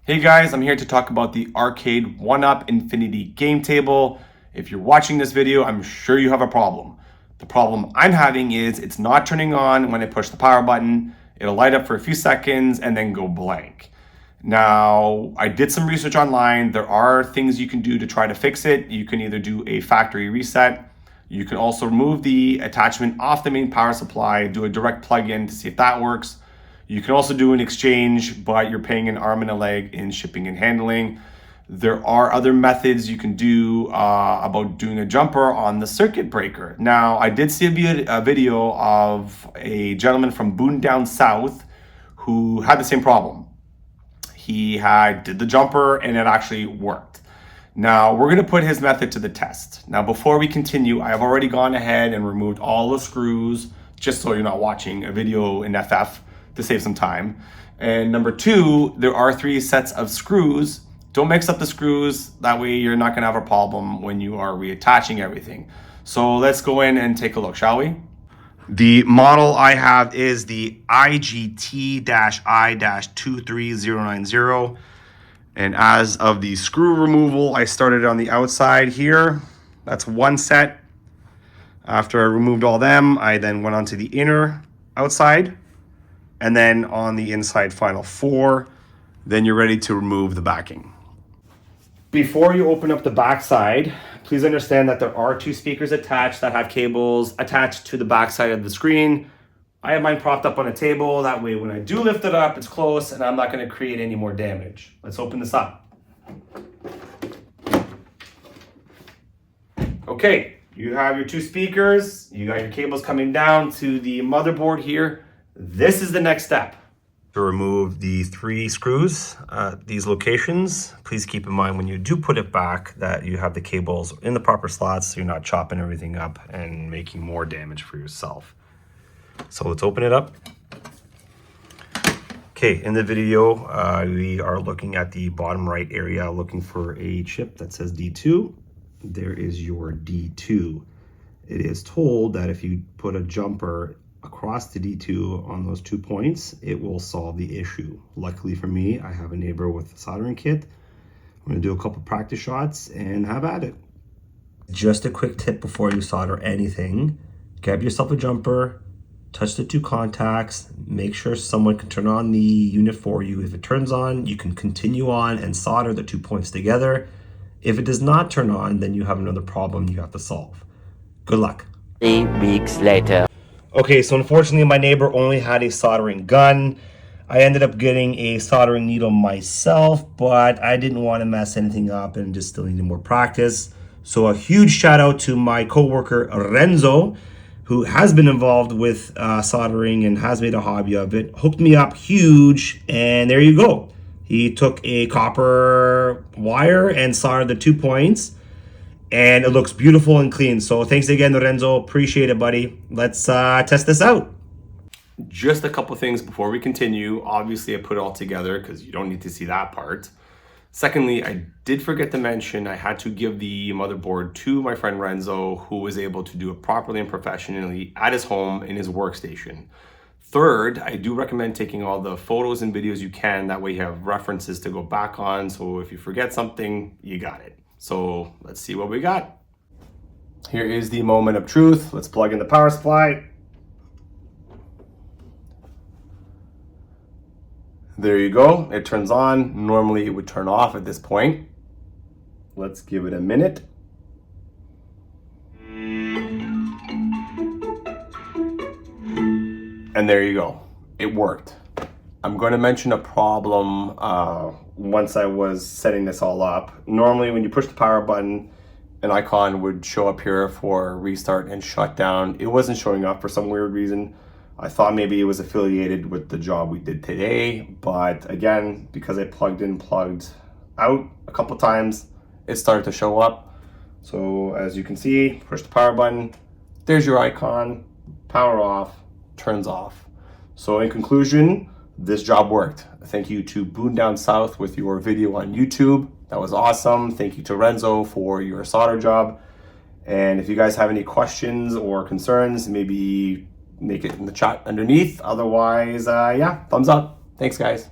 Hey guys, I'm here to talk about the Arcade 1UP Infinity game table. If you're watching this video, I'm sure you have a problem. The problem I'm having is it's not turning on when I push the power button. It'll light up for a few seconds and then go blank. Now, I did some research online. There are things you can do to try to fix it. You can either do a factory reset. You can also remove the attachment off the main power supply, do a direct plug-in to see if that works. You can also do an exchange, but you're paying an arm and a leg in shipping and handling. There are other methods you can do about doing a jumper on the circuit breaker. Now, I did see a video of a gentleman from Boone Down South who had the same problem. He did the jumper and it actually worked. Now, we're gonna put his method to the test. Now, before we continue, I have already gone ahead and removed all the screws, just so you're not watching a video in FF, to save some time. And number two, there are 3 sets of screws. Don't mix up the screws. That way you're not gonna have a problem when you are reattaching everything. So let's go in and take a look, shall we? The model I have is the IGT-I-23090. And as of the screw removal, I started on the outside here. That's one set. After I removed all them, I then went on to the inner outside. And then on the inside final 4, then you're ready to remove the backing. Before you open up the back side, please understand that there are 2 speakers attached that have cables attached to the back side of the screen. I have mine propped up on a table. That way when I do lift it up, it's close and I'm not going to create any more damage. Let's open this up. Okay, you have your 2 speakers. You got your cables coming down to the motherboard here. This is the next step. To remove the 3 screws at these locations, please keep in mind when you do put it back that you have the cables in the proper slots so you're not chopping everything up and making more damage for yourself. So let's open it up. Okay, in the video, we are looking at the bottom right area looking for a chip that says D2. There is your D2. It is told that if you put a jumper across the D2 on those 2 points, it will solve the issue. Luckily for me, I have a neighbor with a soldering kit. I'm gonna do a couple practice shots and have at it. Just a quick tip before you solder anything, grab yourself a jumper, touch the 2 contacts, make sure someone can turn on the unit for you. If it turns on, you can continue on and solder the 2 points together. If it does not turn on, then you have another problem you have to solve. Good luck. 3 weeks later. Okay, so unfortunately my neighbor only had a soldering gun. I ended up getting a soldering needle myself, but I didn't want to mess anything up and just still needed more practice. So a huge shout out to my coworker Renzo, who has been involved with soldering and has made a hobby of it. Hooked me up huge, and there you go. He took a copper wire and soldered the 2 points. And it looks beautiful and clean. So thanks again, Lorenzo. Appreciate it, buddy. Let's test this out. Just a couple things before we continue. Obviously, I put it all together because you don't need to see that part. Secondly, I did forget to mention I had to give the motherboard to my friend Renzo, who was able to do it properly and professionally at his home in his workstation. Third, I do recommend taking all the photos and videos you can. That way you have references to go back on. So if you forget something, you got it. So let's see what we got. Here is the moment of truth. Let's plug in the power supply. There you go. It turns on. Normally it would turn off at this point. Let's give it a minute. And there you go. It worked. I'm going to mention a problem once I was setting this all up. Normally when you push the power button, an icon would show up here for restart and shut down. It wasn't showing up for some weird reason. I thought maybe it was affiliated with the job we did today, but again, because I plugged in, plugged out a couple times, it started to show up. So as you can see, push the power button, there's your icon, power off, turns off. So in conclusion, this job worked. Thank you to Boone Down South with your video on YouTube. That was awesome. Thank you to Renzo for your solder job. And if you guys have any questions or concerns, maybe make it in the chat underneath. Otherwise, yeah, thumbs up. Thanks, guys.